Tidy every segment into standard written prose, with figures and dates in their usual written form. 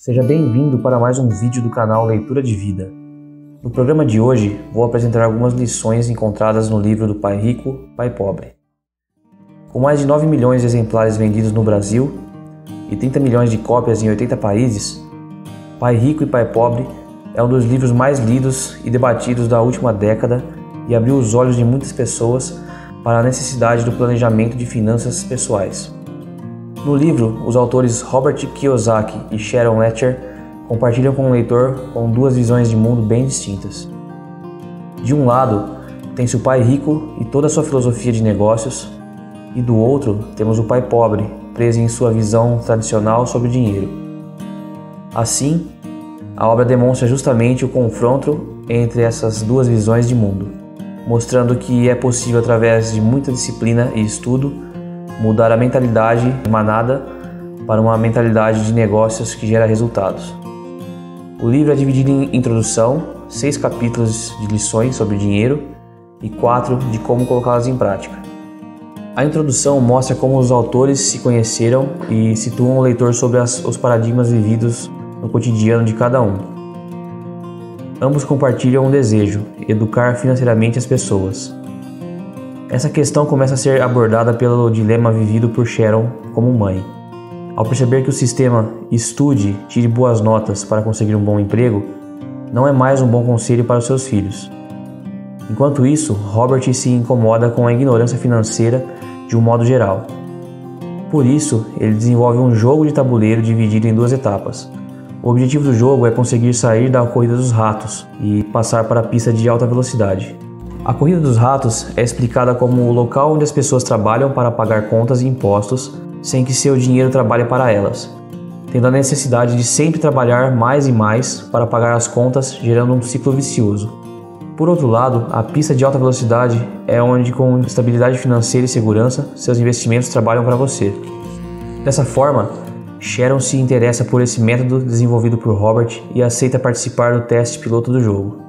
Seja bem-vindo para mais um vídeo do canal Leitura de Vida. No programa de hoje, vou apresentar algumas lições encontradas no livro do Pai Rico, Pai Pobre. Com mais de 9 milhões de exemplares vendidos no Brasil e 30 milhões de cópias em 80 países, Pai Rico e Pai Pobre é um dos livros mais lidos e debatidos da última década e abriu os olhos de muitas pessoas para a necessidade do planejamento de finanças pessoais. No livro, os autores Robert Kiyosaki e Sharon Lechter compartilham com o leitor com duas visões de mundo bem distintas. De um lado, tem-se o pai rico e toda a sua filosofia de negócios, e do outro, temos o pai pobre, preso em sua visão tradicional sobre o dinheiro. Assim, a obra demonstra justamente o confronto entre essas duas visões de mundo, mostrando que é possível, através de muita disciplina e estudo, mudar a mentalidade de manada para uma mentalidade de negócios que gera resultados. O livro é dividido em introdução, 6 capítulos de lições sobre dinheiro e 4 de como colocá-las em prática. A introdução mostra como os autores se conheceram e situam o leitor sobre os paradigmas vividos no cotidiano de cada um. Ambos compartilham um desejo: educar financeiramente as pessoas. Essa questão começa a ser abordada pelo dilema vivido por Sharon como mãe. Ao perceber que o sistema estude, tire boas notas para conseguir um bom emprego, não é mais um bom conselho para os seus filhos. Enquanto isso, Robert se incomoda com a ignorância financeira de um modo geral. Por isso, ele desenvolve um jogo de tabuleiro dividido em 2 etapas. O objetivo do jogo é conseguir sair da corrida dos ratos e passar para a pista de alta velocidade. A corrida dos ratos é explicada como o local onde as pessoas trabalham para pagar contas e impostos sem que seu dinheiro trabalhe para elas, tendo a necessidade de sempre trabalhar mais e mais para pagar as contas, gerando um ciclo vicioso. Por outro lado, a pista de alta velocidade é onde, com estabilidade financeira e segurança, seus investimentos trabalham para você. Dessa forma, Sharon se interessa por esse método desenvolvido por Robert e aceita participar do teste piloto do jogo.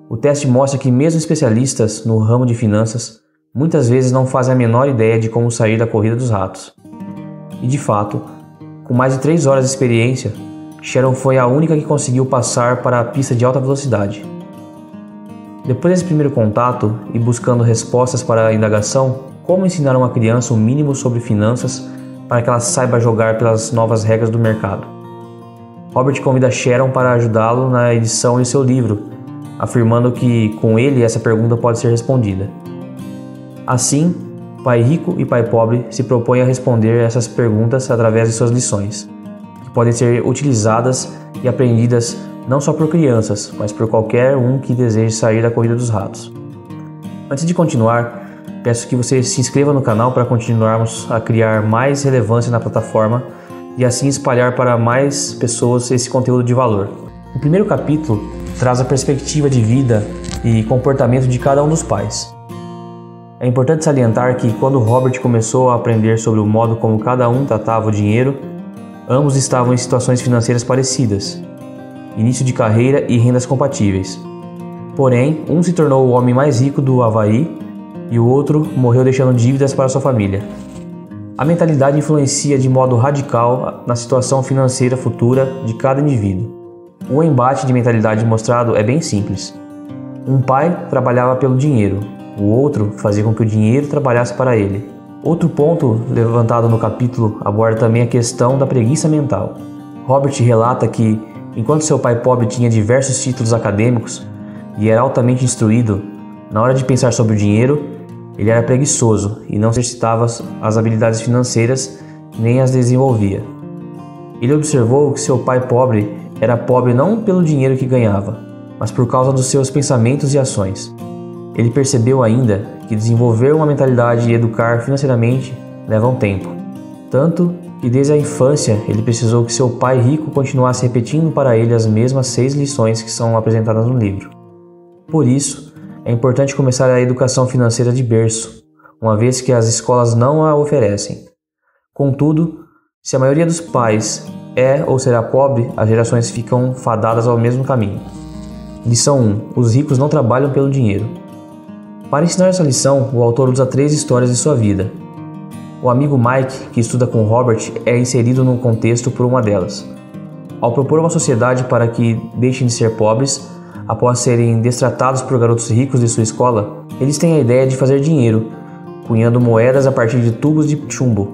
O teste mostra que mesmo especialistas no ramo de finanças muitas vezes não fazem a menor ideia de como sair da corrida dos ratos. E de fato, com mais de 3 horas de experiência, Sharon foi a única que conseguiu passar para a pista de alta velocidade. Depois desse primeiro contato e buscando respostas para a indagação, como ensinar uma criança o mínimo sobre finanças para que ela saiba jogar pelas novas regras do mercado, Robert convida Sharon para ajudá-lo na edição de seu livro, afirmando que com ele essa pergunta pode ser respondida. Assim, Pai Rico e Pai Pobre se propõem a responder essas perguntas através de suas lições, que podem ser utilizadas e aprendidas não só por crianças, mas por qualquer um que deseje sair da corrida dos ratos. Antes de continuar, peço que você se inscreva no canal para continuarmos a criar mais relevância na plataforma e assim espalhar para mais pessoas esse conteúdo de valor. O primeiro capítulo traz a perspectiva de vida e comportamento de cada um dos pais. É importante salientar que quando Robert começou a aprender sobre o modo como cada um tratava o dinheiro, ambos estavam em situações financeiras parecidas, início de carreira e rendas compatíveis. Porém, um se tornou o homem mais rico do Havaí e o outro morreu deixando dívidas para sua família. A mentalidade influencia de modo radical na situação financeira futura de cada indivíduo. O embate de mentalidade mostrado é bem simples. Um pai trabalhava pelo dinheiro, o outro fazia com que o dinheiro trabalhasse para ele. Outro ponto levantado no capítulo aborda também a questão da preguiça mental. Robert relata que, enquanto seu pai pobre tinha diversos títulos acadêmicos e era altamente instruído, na hora de pensar sobre o dinheiro, ele era preguiçoso e não exercitava as habilidades financeiras nem as desenvolvia. Ele observou que seu pai pobre era pobre não pelo dinheiro que ganhava, mas por causa dos seus pensamentos e ações. Ele percebeu ainda que desenvolver uma mentalidade e educar financeiramente levam tempo. Tanto que desde a infância ele precisou que seu pai rico continuasse repetindo para ele as mesmas 6 lições que são apresentadas no livro. Por isso, é importante começar a educação financeira de berço, uma vez que as escolas não a oferecem. Contudo, se a maioria dos pais é ou será pobre, as gerações ficam fadadas ao mesmo caminho. Lição 1. Os ricos não trabalham pelo dinheiro. Para ensinar essa lição, o autor usa 3 histórias de sua vida. O amigo Mike, que estuda com Robert, é inserido no contexto por uma delas. Ao propor uma sociedade para que deixem de ser pobres, após serem destratados por garotos ricos de sua escola, eles têm a ideia de fazer dinheiro, cunhando moedas a partir de tubos de chumbo.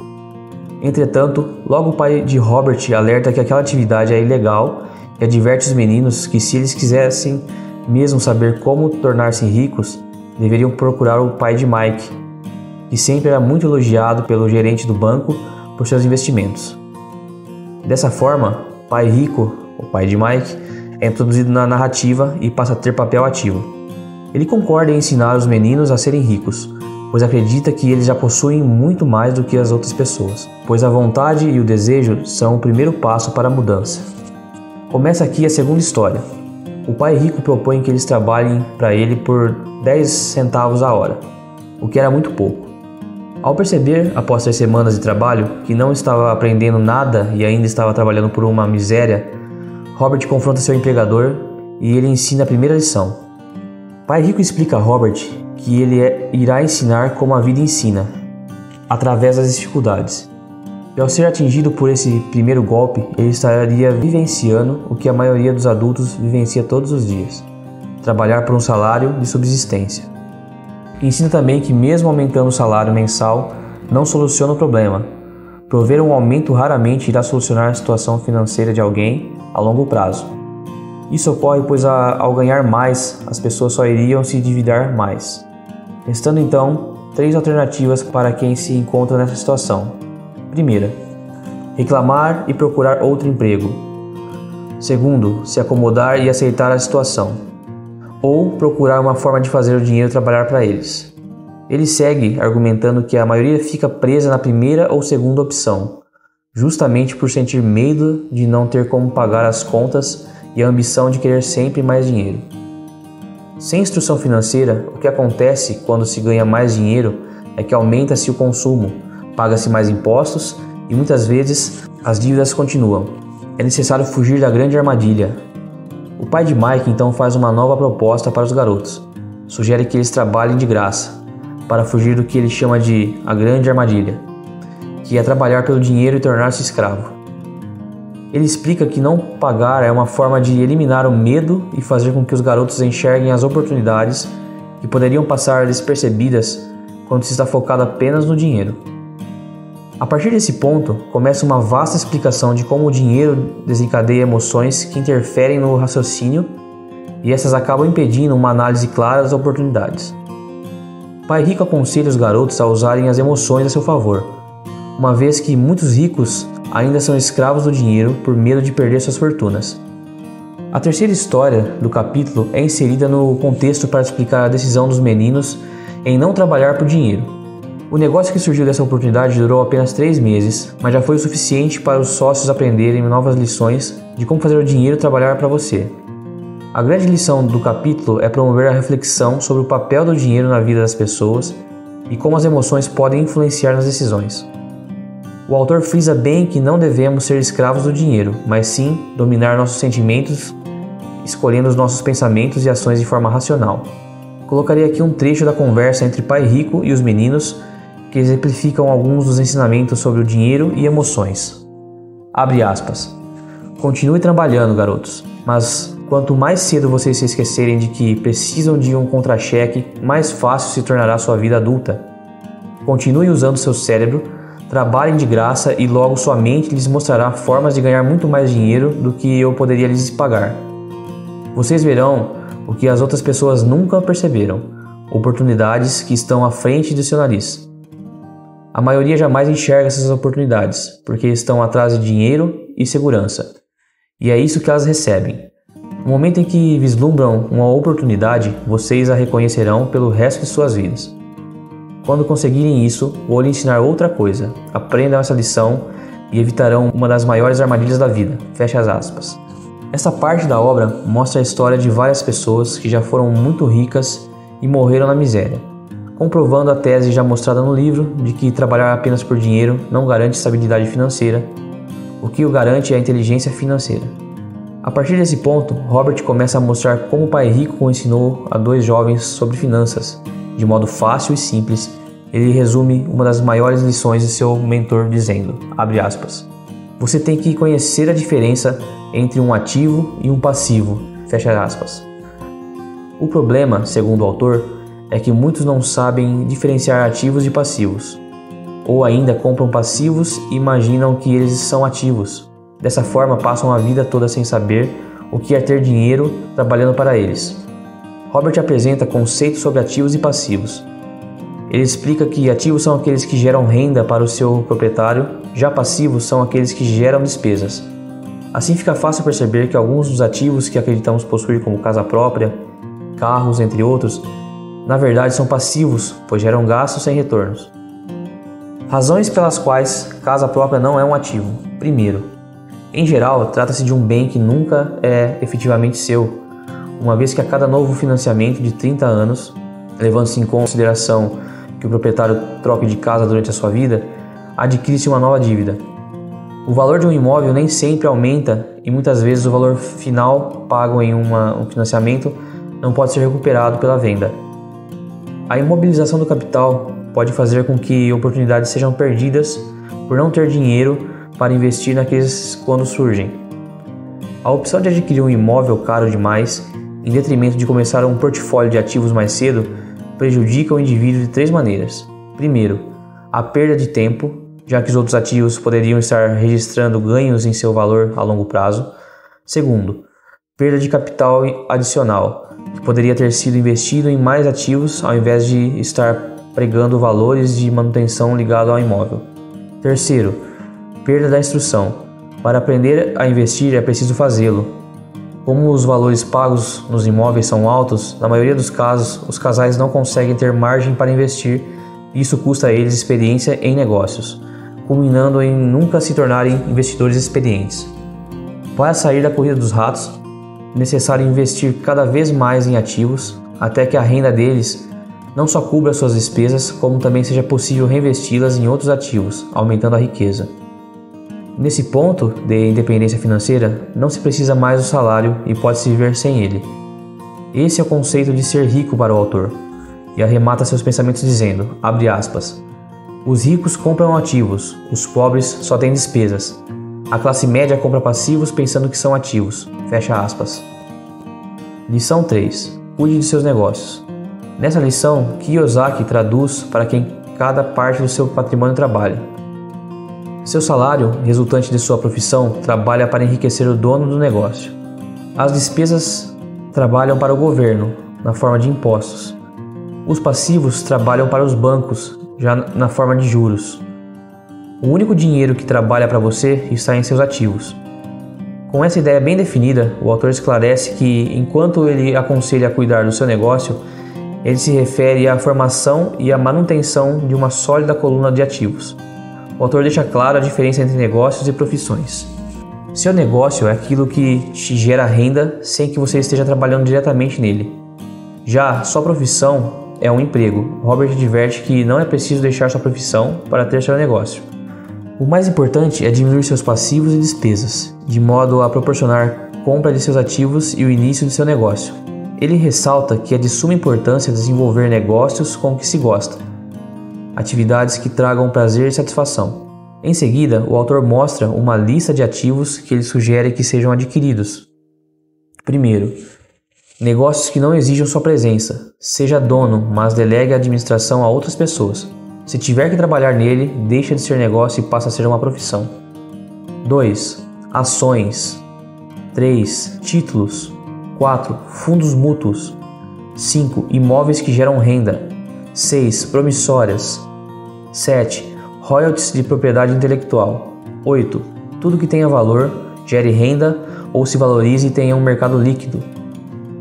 Entretanto, logo o pai de Robert alerta que aquela atividade é ilegal e adverte os meninos que, se eles quisessem mesmo saber como tornar-se ricos, deveriam procurar o pai de Mike, que sempre era muito elogiado pelo gerente do banco por seus investimentos. Dessa forma, Pai Rico, o pai de Mike, é introduzido na narrativa e passa a ter papel ativo. Ele concorda em ensinar os meninos a serem ricos, pois acredita que eles já possuem muito mais do que as outras pessoas, pois a vontade e o desejo são o primeiro passo para a mudança. Começa aqui a segunda história. O pai rico propõe que eles trabalhem para ele por 10 centavos a hora, o que era muito pouco. Ao perceber, após 3 semanas de trabalho, que não estava aprendendo nada e ainda estava trabalhando por uma miséria, Robert confronta seu empregador e ele ensina a primeira lição. Pai Rico explica a Robert que ele irá ensinar como a vida ensina, através das dificuldades. E ao ser atingido por esse primeiro golpe, ele estaria vivenciando o que a maioria dos adultos vivencia todos os dias: trabalhar por um salário de subsistência. Ensina também que, mesmo aumentando o salário mensal, não soluciona o problema. Prover um aumento raramente irá solucionar a situação financeira de alguém a longo prazo. Isso ocorre pois ao ganhar mais, as pessoas só iriam se endividar mais. Restando então 3 alternativas para quem se encontra nessa situação. Primeira, reclamar e procurar outro emprego. Segundo, se acomodar e aceitar a situação, ou procurar uma forma de fazer o dinheiro trabalhar para eles. Ele segue argumentando que a maioria fica presa na primeira ou segunda opção, justamente por sentir medo de não ter como pagar as contas e a ambição de querer sempre mais dinheiro. Sem instrução financeira, o que acontece quando se ganha mais dinheiro é que aumenta-se o consumo, paga-se mais impostos e muitas vezes as dívidas continuam. É necessário fugir da grande armadilha. O pai de Mike então faz uma nova proposta para os garotos. Sugere que eles trabalhem de graça, para fugir do que ele chama de a grande armadilha, que é trabalhar pelo dinheiro e tornar-se escravo. Ele explica que não pagar é uma forma de eliminar o medo e fazer com que os garotos enxerguem as oportunidades que poderiam passar despercebidas quando se está focado apenas no dinheiro. A partir desse ponto, começa uma vasta explicação de como o dinheiro desencadeia emoções que interferem no raciocínio e essas acabam impedindo uma análise clara das oportunidades. Pai Rico aconselha os garotos a usarem as emoções a seu favor, uma vez que muitos ricos ainda são escravos do dinheiro por medo de perder suas fortunas. A terceira história do capítulo é inserida no contexto para explicar a decisão dos meninos em não trabalhar por dinheiro. O negócio que surgiu dessa oportunidade durou apenas 3 meses, mas já foi o suficiente para os sócios aprenderem novas lições de como fazer o dinheiro trabalhar para você. A grande lição do capítulo é promover a reflexão sobre o papel do dinheiro na vida das pessoas e como as emoções podem influenciar nas decisões. O autor frisa bem que não devemos ser escravos do dinheiro, mas sim dominar nossos sentimentos, escolhendo os nossos pensamentos e ações de forma racional. Colocarei aqui um trecho da conversa entre Pai Rico e os meninos, que exemplificam alguns dos ensinamentos sobre o dinheiro e emoções. Abre aspas. Continue trabalhando, garotos, mas quanto mais cedo vocês se esquecerem de que precisam de um contra-cheque, mais fácil se tornará sua vida adulta. Continue usando seu cérebro, trabalhem de graça e logo sua mente lhes mostrará formas de ganhar muito mais dinheiro do que eu poderia lhes pagar. Vocês verão o que as outras pessoas nunca perceberam, oportunidades que estão à frente do seu nariz. A maioria jamais enxerga essas oportunidades, porque estão atrás de dinheiro e segurança. E é isso que elas recebem. No momento em que vislumbram uma oportunidade, vocês a reconhecerão pelo resto de suas vidas. Quando conseguirem isso, vou lhe ensinar outra coisa. Aprendam essa lição e evitarão uma das maiores armadilhas da vida. Fecha as aspas. Essa parte da obra mostra a história de várias pessoas que já foram muito ricas e morreram na miséria, comprovando a tese já mostrada no livro de que trabalhar apenas por dinheiro não garante estabilidade financeira, o que o garante é a inteligência financeira. A partir desse ponto, Robert começa a mostrar como o pai rico ensinou a 2 jovens sobre finanças, de modo fácil e simples. Ele resume uma das maiores lições de seu mentor dizendo, abre aspas, você tem que conhecer a diferença entre um ativo e um passivo, fecha aspas. O problema, segundo o autor, é que muitos não sabem diferenciar ativos de passivos, ou ainda compram passivos e imaginam que eles são ativos. Dessa forma, passam a vida toda sem saber o que é ter dinheiro trabalhando para eles. Robert apresenta conceitos sobre ativos e passivos. Ele explica que ativos são aqueles que geram renda para o seu proprietário, já passivos são aqueles que geram despesas. Assim fica fácil perceber que alguns dos ativos que acreditamos possuir, como casa própria, carros, entre outros, na verdade são passivos, pois geram gastos sem retornos. Razões pelas quais casa própria não é um ativo. Primeiro, em geral, trata-se de um bem que nunca é efetivamente seu, uma vez que a cada novo financiamento de 30 anos, levando-se em consideração que o proprietário troque de casa durante a sua vida, adquire-se uma nova dívida. O valor de um imóvel nem sempre aumenta e muitas vezes o valor final pago em um financiamento não pode ser recuperado pela venda. A imobilização do capital pode fazer com que oportunidades sejam perdidas por não ter dinheiro para investir naqueles quando surgem. A opção de adquirir um imóvel caro demais, em detrimento de começar um portfólio de ativos mais cedo, prejudica o indivíduo de 3 maneiras. Primeiro, a perda de tempo, já que os outros ativos poderiam estar registrando ganhos em seu valor a longo prazo. Segundo, perda de capital adicional, que poderia ter sido investido em mais ativos ao invés de estar pregando valores de manutenção ligado ao imóvel. Terceiro, perda da instrução. Para aprender a investir é preciso fazê-lo. Como os valores pagos nos imóveis são altos, na maioria dos casos, os casais não conseguem ter margem para investir e isso custa a eles experiência em negócios, culminando em nunca se tornarem investidores experientes. Para sair da corrida dos ratos, é necessário investir cada vez mais em ativos, até que a renda deles não só cubra suas despesas, como também seja possível reinvesti-las em outros ativos, aumentando a riqueza. Nesse ponto de independência financeira, não se precisa mais do salário e pode-se viver sem ele. Esse é o conceito de ser rico para o autor, e arremata seus pensamentos dizendo, abre aspas, os ricos compram ativos, os pobres só têm despesas. A classe média compra passivos pensando que são ativos, fecha aspas. Lição 3. Cuide de seus negócios. Nessa lição, Kiyosaki traduz para quem cada parte do seu patrimônio trabalha. Seu salário, resultante de sua profissão, trabalha para enriquecer o dono do negócio. As despesas trabalham para o governo, na forma de impostos. Os passivos trabalham para os bancos, já na forma de juros. O único dinheiro que trabalha para você está em seus ativos. Com essa ideia bem definida, o autor esclarece que, enquanto ele aconselha a cuidar do seu negócio, ele se refere à formação e à manutenção de uma sólida coluna de ativos. O autor deixa clara a diferença entre negócios e profissões. Seu negócio é aquilo que te gera renda sem que você esteja trabalhando diretamente nele. Já sua profissão é um emprego. Robert adverte que não é preciso deixar sua profissão para ter seu negócio. O mais importante é diminuir seus passivos e despesas, de modo a proporcionar compra de seus ativos e o início de seu negócio. Ele ressalta que é de suma importância desenvolver negócios com o que se gosta, atividades que tragam prazer e satisfação. Em seguida, o autor mostra uma lista de ativos que ele sugere que sejam adquiridos. Primeiro, negócios que não exijam sua presença. Seja dono, mas delegue a administração a outras pessoas. Se tiver que trabalhar nele, deixa de ser negócio e passa a ser uma profissão. 2. Ações. 3. Títulos. 4. Fundos mútuos. 5. Imóveis que geram renda. 6. Promissórias. 7. Royalties de propriedade intelectual. 8. Tudo que tenha valor, gere renda ou se valorize e tenha um mercado líquido.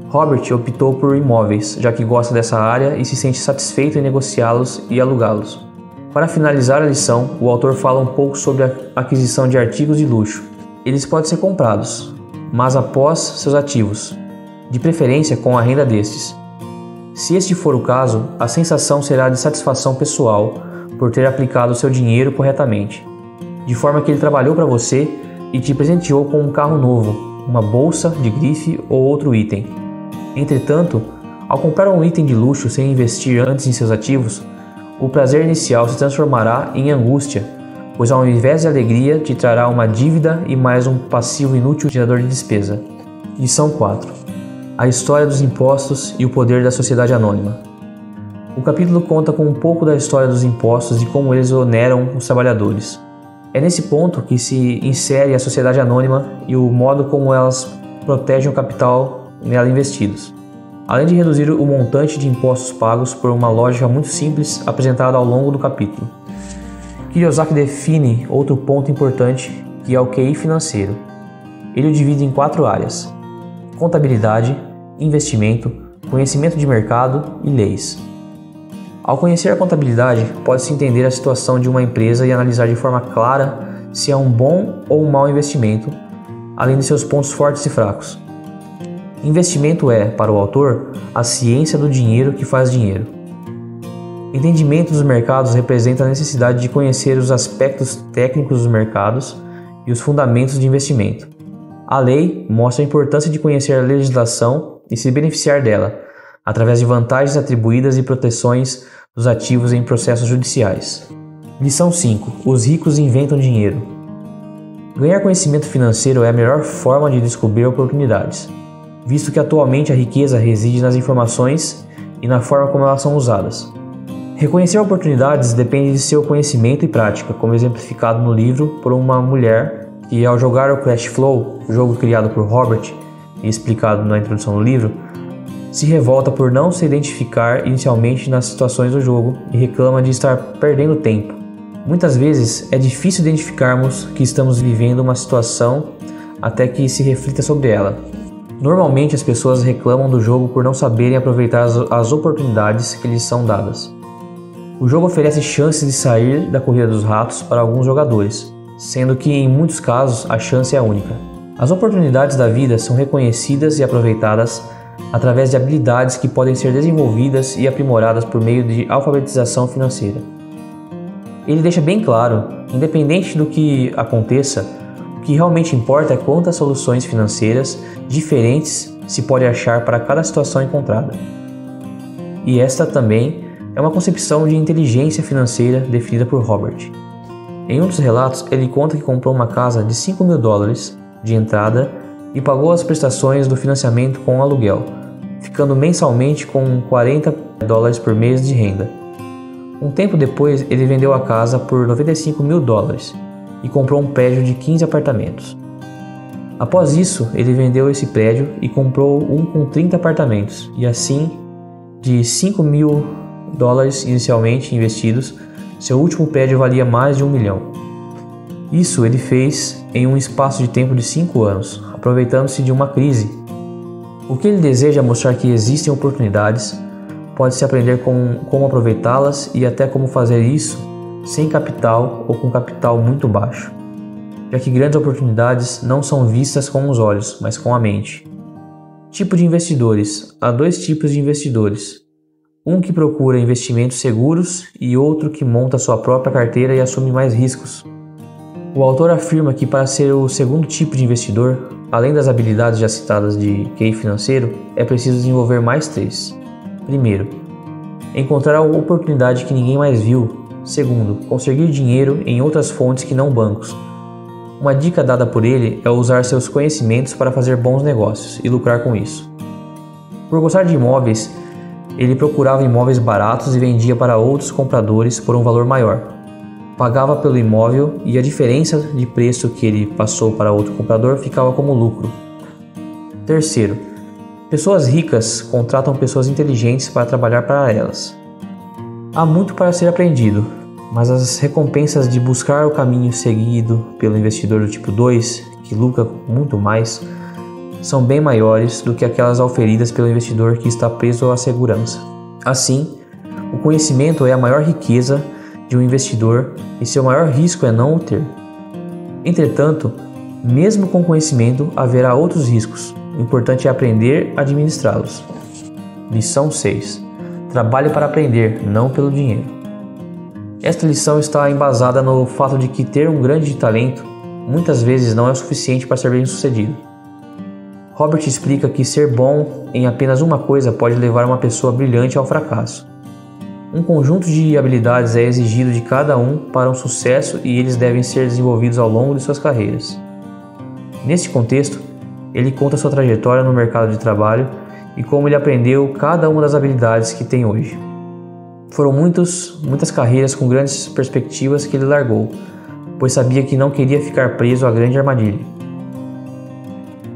Robert optou por imóveis, já que gosta dessa área e se sente satisfeito em negociá-los e alugá-los. Para finalizar a lição, o autor fala um pouco sobre a aquisição de artigos de luxo. Eles podem ser comprados, mas após seus ativos, de preferência com a renda destes. Se este for o caso, a sensação será de satisfação pessoal por ter aplicado seu dinheiro corretamente, de forma que ele trabalhou para você e te presenteou com um carro novo, uma bolsa de grife ou outro item. Entretanto, ao comprar um item de luxo sem investir antes em seus ativos, o prazer inicial se transformará em angústia pois ao invés de alegria te trará uma dívida e mais um passivo inútil gerador de despesa. Lição 4. A história dos impostos e o poder da sociedade anônima. O capítulo conta com um pouco da história dos impostos e como eles oneram os trabalhadores. É nesse ponto que se insere a sociedade anônima e o modo como elas protegem o capital nela investidos, além de reduzir o montante de impostos pagos por uma lógica muito simples apresentada ao longo do capítulo. Kiyosaki define outro ponto importante, que é o QI financeiro. Ele o divide em 4 áreas: contabilidade, investimento, conhecimento de mercado e leis. Ao conhecer a contabilidade, pode-se entender a situação de uma empresa e analisar de forma clara se é um bom ou um mau investimento, além de seus pontos fortes e fracos. Investimento é, para o autor, a ciência do dinheiro que faz dinheiro. Entendimento dos mercados representa a necessidade de conhecer os aspectos técnicos dos mercados e os fundamentos de investimento. A lei mostra a importância de conhecer a legislação e se beneficiar dela, através de vantagens atribuídas e proteções dos ativos em processos judiciais. Lição 5. Os ricos inventam dinheiro. Ganhar conhecimento financeiro é a melhor forma de descobrir oportunidades, visto que atualmente a riqueza reside nas informações e na forma como elas são usadas. Reconhecer oportunidades depende de seu conhecimento e prática, como exemplificado no livro por uma mulher que, ao jogar o Cash Flow, jogo criado por Robert e explicado na introdução do livro, se revolta por não se identificar inicialmente nas situações do jogo e reclama de estar perdendo tempo. Muitas vezes é difícil identificarmos que estamos vivendo uma situação até que se reflita sobre ela. Normalmente as pessoas reclamam do jogo por não saberem aproveitar as oportunidades que lhes são dadas. O jogo oferece chances de sair da corrida dos ratos para alguns jogadores, sendo que em muitos casos a chance é única. As oportunidades da vida são reconhecidas e aproveitadas através de habilidades que podem ser desenvolvidas e aprimoradas por meio de alfabetização financeira. Ele deixa bem claro, independente do que aconteça, o que realmente importa é quantas soluções financeiras diferentes se pode achar para cada situação encontrada. E esta também é uma concepção de inteligência financeira definida por Robert. Em um dos relatos, ele conta que comprou uma casa de $5.000 de entrada e pagou as prestações do financiamento com aluguel, ficando mensalmente com $40 por mês de renda. Um tempo depois, ele vendeu a casa por $95.000 e comprou um prédio de 15 apartamentos. Após isso, ele vendeu esse prédio e comprou um com 30 apartamentos, e assim, de $5.000 inicialmente investidos, seu último prédio valia mais de $1 milhão. Isso ele fez em um espaço de tempo de 5 anos, aproveitando-se de uma crise. O que ele deseja é mostrar que existem oportunidades, pode-se aprender como aproveitá-las e até como fazer isso sem capital ou com capital muito baixo, já que grandes oportunidades não são vistas com os olhos, mas com a mente. Tipo de investidores. Há 2 tipos de investidores. Um que procura investimentos seguros e outro que monta sua própria carteira e assume mais riscos. O autor afirma que para ser o segundo tipo de investidor, além das habilidades já citadas de QI financeiro, é preciso desenvolver mais 3. Primeiro, encontrar a oportunidade que ninguém mais viu. Segundo, conseguir dinheiro em outras fontes que não bancos. Uma dica dada por ele é usar seus conhecimentos para fazer bons negócios e lucrar com isso. Por gostar de imóveis, ele procurava imóveis baratos e vendia para outros compradores por um valor maior. Pagava pelo imóvel e a diferença de preço que ele passou para outro comprador ficava como lucro. Terceiro, pessoas ricas contratam pessoas inteligentes para trabalhar para elas. Há muito para ser aprendido, mas as recompensas de buscar o caminho seguido pelo investidor do tipo 2, que lucra muito mais, são bem maiores do que aquelas auferidas pelo investidor que está preso à segurança. Assim, o conhecimento é a maior riqueza de um investidor e seu maior risco é não o ter. Entretanto, mesmo com conhecimento, haverá outros riscos. O importante é aprender a administrá-los. Lição 6. Trabalhe para aprender, não pelo dinheiro. Esta lição está embasada no fato de que ter um grande talento muitas vezes não é o suficiente para ser bem-sucedido. Robert explica que ser bom em apenas uma coisa pode levar uma pessoa brilhante ao fracasso. Um conjunto de habilidades é exigido de cada um para um sucesso e eles devem ser desenvolvidos ao longo de suas carreiras. Neste contexto, ele conta sua trajetória no mercado de trabalho e como ele aprendeu cada uma das habilidades que tem hoje. Foram muitas carreiras com grandes perspectivas que ele largou, pois sabia que não queria ficar preso à grande armadilha.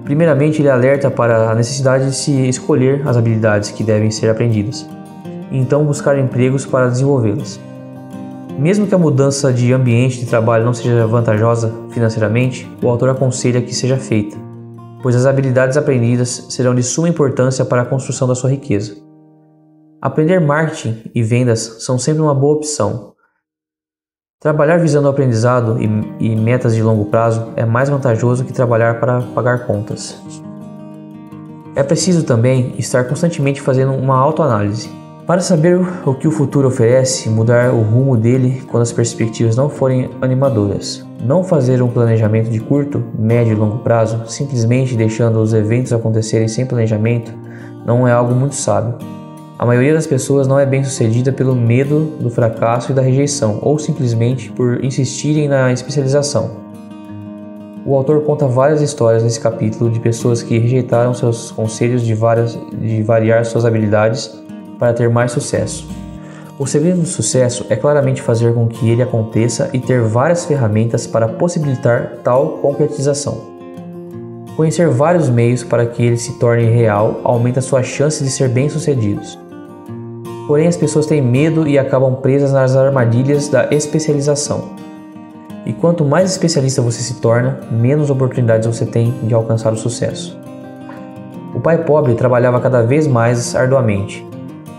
Primeiramente, ele alerta para a necessidade de se escolher as habilidades que devem ser aprendidas, e então buscar empregos para desenvolvê-las. Mesmo que a mudança de ambiente de trabalho não seja vantajosa financeiramente, o autor aconselha que seja feita, pois as habilidades aprendidas serão de suma importância para a construção da sua riqueza. Aprender marketing e vendas são sempre uma boa opção. Trabalhar visando o aprendizado e metas de longo prazo é mais vantajoso que trabalhar para pagar contas. É preciso também estar constantemente fazendo uma autoanálise. Para saber o que o futuro oferece, mudar o rumo dele quando as perspectivas não forem animadoras. Não fazer um planejamento de curto, médio e longo prazo, simplesmente deixando os eventos acontecerem sem planejamento, não é algo muito sábio. A maioria das pessoas não é bem sucedida pelo medo do fracasso e da rejeição, ou simplesmente por insistirem na especialização. O autor conta várias histórias nesse capítulo de pessoas que rejeitaram seus conselhos de variar suas habilidades para ter mais sucesso. O segredo do sucesso é claramente fazer com que ele aconteça e ter várias ferramentas para possibilitar tal concretização. Conhecer vários meios para que ele se torne real aumenta suas chances de ser bem-sucedidos. Porém, as pessoas têm medo e acabam presas nas armadilhas da especialização. E quanto mais especialista você se torna, menos oportunidades você tem de alcançar o sucesso. O pai pobre trabalhava cada vez mais arduamente.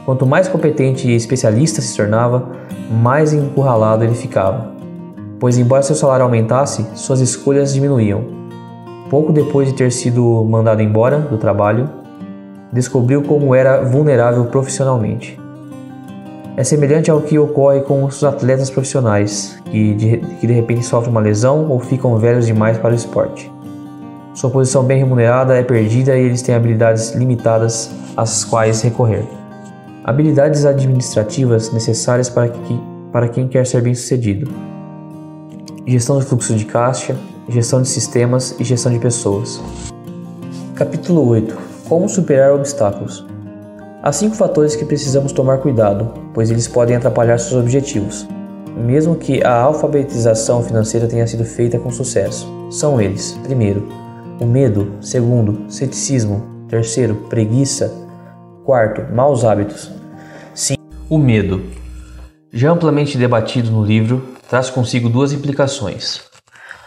Quanto mais competente e especialista se tornava, mais encurralado ele ficava. Pois, embora seu salário aumentasse, suas escolhas diminuíam. Pouco depois de ter sido mandado embora do trabalho, descobriu como era vulnerável profissionalmente. É semelhante ao que ocorre com os atletas profissionais, que de repente sofrem uma lesão ou ficam velhos demais para o esporte. Sua posição bem remunerada é perdida e eles têm habilidades limitadas às quais recorrer. Habilidades administrativas necessárias para quem quer ser bem-sucedido. Gestão de fluxo de caixa, gestão de sistemas e gestão de pessoas. Capítulo 8. Como superar obstáculos. Há 5 fatores que precisamos tomar cuidado, pois eles podem atrapalhar seus objetivos, mesmo que a alfabetização financeira tenha sido feita com sucesso. São eles: primeiro, o medo; segundo, ceticismo; terceiro, preguiça; quarto, maus hábitos. Sim, o medo, já amplamente debatido no livro, traz consigo 2 implicações.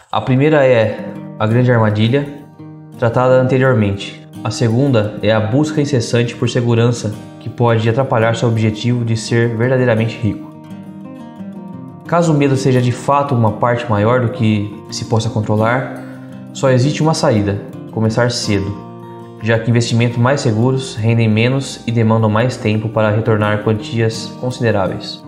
A primeira é a grande armadilha, tratada anteriormente. A segunda é a busca incessante por segurança, que pode atrapalhar seu objetivo de ser verdadeiramente rico. Caso o medo seja de fato uma parte maior do que se possa controlar, só existe uma saída: começar cedo, já que investimentos mais seguros rendem menos e demandam mais tempo para retornar quantias consideráveis.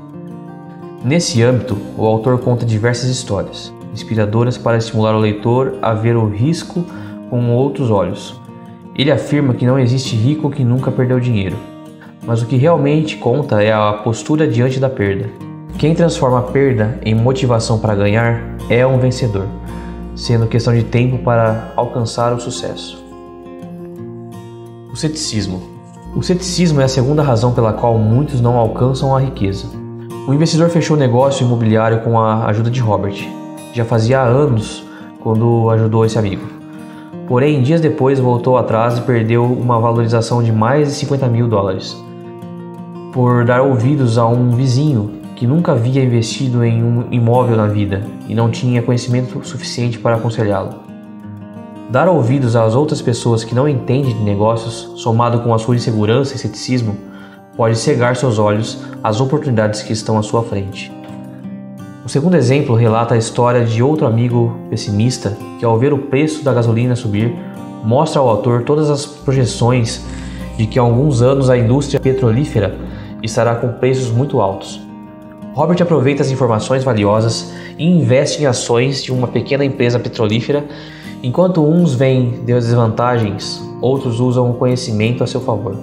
Nesse âmbito, o autor conta diversas histórias, inspiradoras para estimular o leitor a ver o risco com outros olhos. Ele afirma que não existe rico que nunca perdeu dinheiro, mas o que realmente conta é a postura diante da perda. Quem transforma a perda em motivação para ganhar é um vencedor, sendo questão de tempo para alcançar o sucesso. O ceticismo. O ceticismo é a segunda razão pela qual muitos não alcançam a riqueza. O investidor fechou o negócio imobiliário com a ajuda de Robert. Já fazia anos quando ajudou esse amigo. Porém, dias depois voltou atrás e perdeu uma valorização de mais de $50 mil, por dar ouvidos a um vizinho que nunca havia investido em um imóvel na vida e não tinha conhecimento suficiente para aconselhá-lo. Dar ouvidos às outras pessoas que não entendem de negócios, somado com a sua insegurança e ceticismo, pode cegar seus olhos às oportunidades que estão à sua frente. O segundo exemplo relata a história de outro amigo pessimista que, ao ver o preço da gasolina subir, mostra ao autor todas as projeções de que há alguns anos a indústria petrolífera estará com preços muito altos. Robert aproveita as informações valiosas e investe em ações de uma pequena empresa petrolífera. Enquanto uns veem desvantagens, outros usam o conhecimento a seu favor.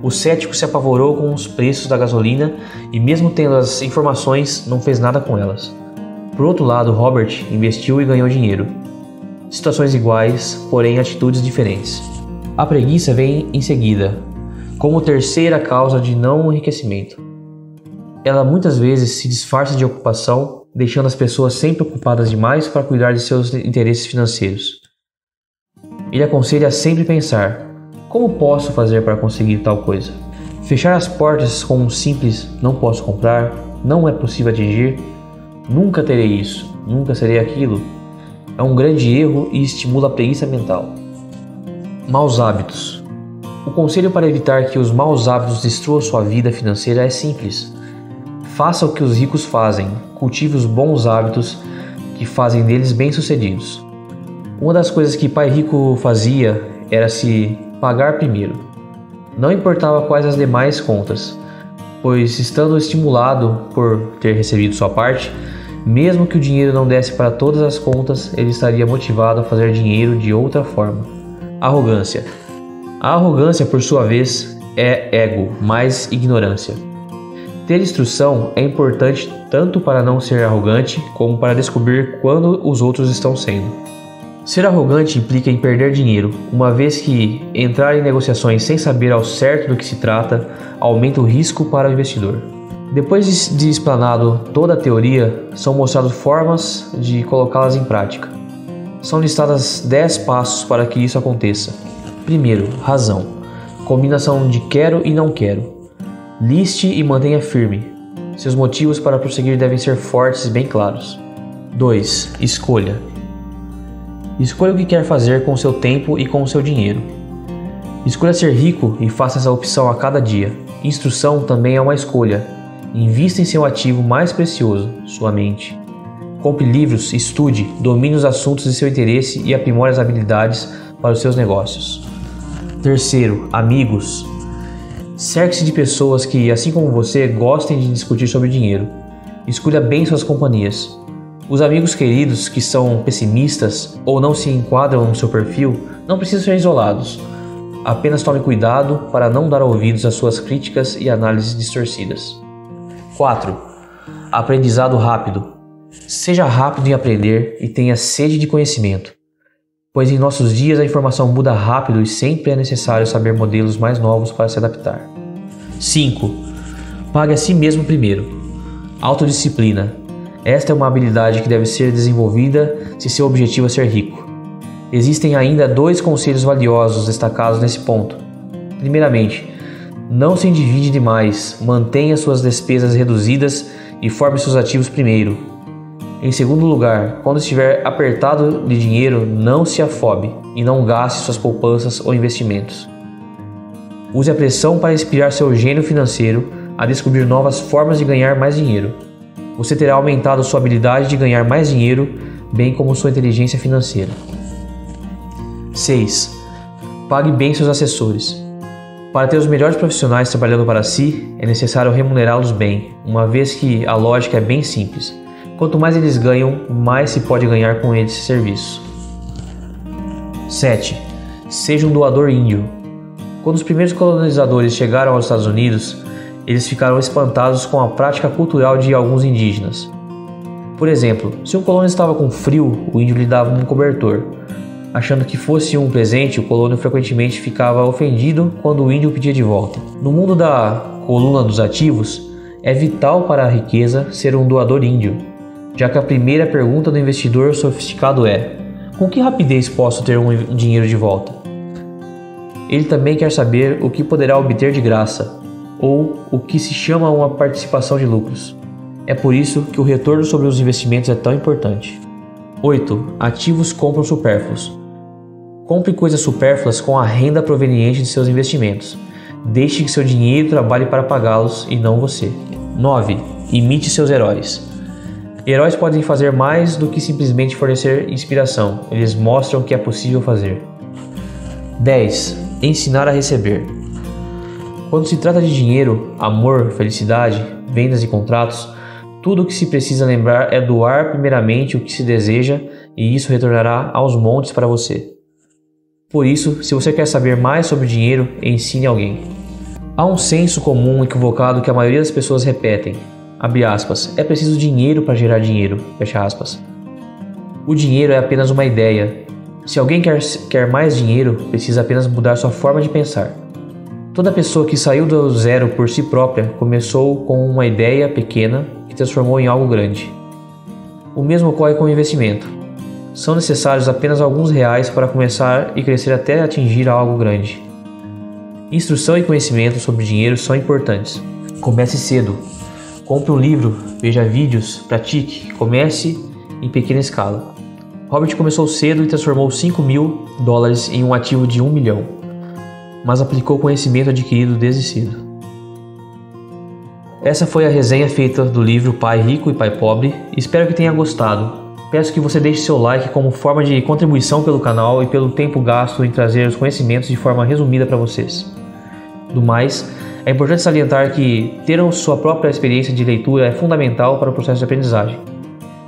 O cético se apavorou com os preços da gasolina e, mesmo tendo as informações, não fez nada com elas. Por outro lado, Robert investiu e ganhou dinheiro. Situações iguais, porém atitudes diferentes. A preguiça vem em seguida, como terceira causa de não enriquecimento. Ela muitas vezes se disfarça de ocupação, deixando as pessoas sempre ocupadas demais para cuidar de seus interesses financeiros. Ele aconselha a sempre pensar: como posso fazer para conseguir tal coisa? Fechar as portas com um simples "não posso comprar", "não é possível atingir", "nunca terei isso", "nunca serei aquilo", é um grande erro e estimula a preguiça mental. Maus hábitos. O conselho para evitar que os maus hábitos destruam sua vida financeira é simples. Faça o que os ricos fazem, cultive os bons hábitos que fazem deles bem-sucedidos. Uma das coisas que Pai Rico fazia era se pagar primeiro. Não importava quais as demais contas, pois, estando estimulado por ter recebido sua parte, mesmo que o dinheiro não desse para todas as contas, ele estaria motivado a fazer dinheiro de outra forma. Arrogância. A arrogância, por sua vez, é ego, mais ignorância. Ter instrução é importante tanto para não ser arrogante, como para descobrir quando os outros estão sendo. Ser arrogante implica em perder dinheiro, uma vez que entrar em negociações sem saber ao certo do que se trata aumenta o risco para o investidor. Depois de explanado toda a teoria, são mostradas formas de colocá-las em prática. São listadas 10 passos para que isso aconteça. Primeiro, razão. Combinação de quero e não quero. Liste e mantenha firme. Seus motivos para prosseguir devem ser fortes e bem claros. 2. Escolha. Escolha o que quer fazer com o seu tempo e com o seu dinheiro. Escolha ser rico e faça essa opção a cada dia. Instrução também é uma escolha. Invista em seu ativo mais precioso, sua mente. Compre livros, estude, domine os assuntos de seu interesse e aprimore as habilidades para os seus negócios. Terceiro, amigos. Cerque-se de pessoas que, assim como você, gostem de discutir sobre dinheiro. Escolha bem suas companhias. Os amigos queridos que são pessimistas ou não se enquadram no seu perfil não precisam ser isolados. Apenas tome cuidado para não dar ouvidos às suas críticas e análises distorcidas. 4. Aprendizado rápido. Seja rápido em aprender e tenha sede de conhecimento, pois em nossos dias a informação muda rápido e sempre é necessário saber modelos mais novos para se adaptar. 5. Pague a si mesmo primeiro. Autodisciplina. Esta é uma habilidade que deve ser desenvolvida se seu objetivo é ser rico. Existem ainda 2 conselhos valiosos destacados nesse ponto. Primeiramente, não se endivide demais, mantenha suas despesas reduzidas e forme seus ativos primeiro. Em segundo lugar, quando estiver apertado de dinheiro, não se afobe e não gaste suas poupanças ou investimentos. Use a pressão para inspirar seu gênio financeiro a descobrir novas formas de ganhar mais dinheiro. Você terá aumentado sua habilidade de ganhar mais dinheiro, bem como sua inteligência financeira. 6. Pague bem seus assessores. Para ter os melhores profissionais trabalhando para si, é necessário remunerá-los bem, uma vez que a lógica é bem simples. Quanto mais eles ganham, mais se pode ganhar com esse serviço. 7. Seja um doador índio. Quando os primeiros colonizadores chegaram aos Estados Unidos, eles ficaram espantados com a prática cultural de alguns indígenas. Por exemplo, se um colono estava com frio, o índio lhe dava um cobertor. Achando que fosse um presente, o colono frequentemente ficava ofendido quando o índio pedia de volta. No mundo da coluna dos ativos, é vital para a riqueza ser um doador índio, já que a primeira pergunta do investidor sofisticado é: com que rapidez posso ter um dinheiro de volta? Ele também quer saber o que poderá obter de graça, ou o que se chama uma participação de lucros. É por isso que o retorno sobre os investimentos é tão importante. 8. Ativos compram supérfluos. Compre coisas supérfluas com a renda proveniente de seus investimentos. Deixe que seu dinheiro trabalhe para pagá-los e não você. 9. Imite seus heróis. Heróis podem fazer mais do que simplesmente fornecer inspiração. Eles mostram que é possível fazer. 10. Ensinar a receber. Quando se trata de dinheiro, amor, felicidade, vendas e contratos, tudo o que se precisa lembrar é doar primeiramente o que se deseja e isso retornará aos montes para você. Por isso, se você quer saber mais sobre dinheiro, ensine alguém. Há um senso comum equivocado que a maioria das pessoas repetem, abre aspas, é preciso dinheiro para gerar dinheiro, fecha aspas. O dinheiro é apenas uma ideia. Se alguém quer mais dinheiro, precisa apenas mudar sua forma de pensar. Toda pessoa que saiu do zero por si própria começou com uma ideia pequena e transformou em algo grande. O mesmo ocorre com o investimento. São necessários apenas alguns reais para começar e crescer até atingir algo grande. Instrução e conhecimento sobre dinheiro são importantes. Comece cedo. Compre um livro, veja vídeos, pratique, comece em pequena escala. Robert começou cedo e transformou $5.000 em um ativo de $1 milhão, mas aplicou o conhecimento adquirido desde cedo. Essa foi a resenha feita do livro Pai Rico e Pai Pobre. Espero que tenha gostado. Peço que você deixe seu like como forma de contribuição pelo canal e pelo tempo gasto em trazer os conhecimentos de forma resumida para vocês. Do mais, é importante salientar que ter a sua própria experiência de leitura é fundamental para o processo de aprendizagem.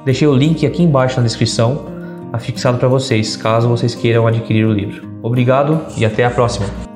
Deixei o link aqui embaixo na descrição, afixado para vocês, caso vocês queiram adquirir o livro. Obrigado e até a próxima!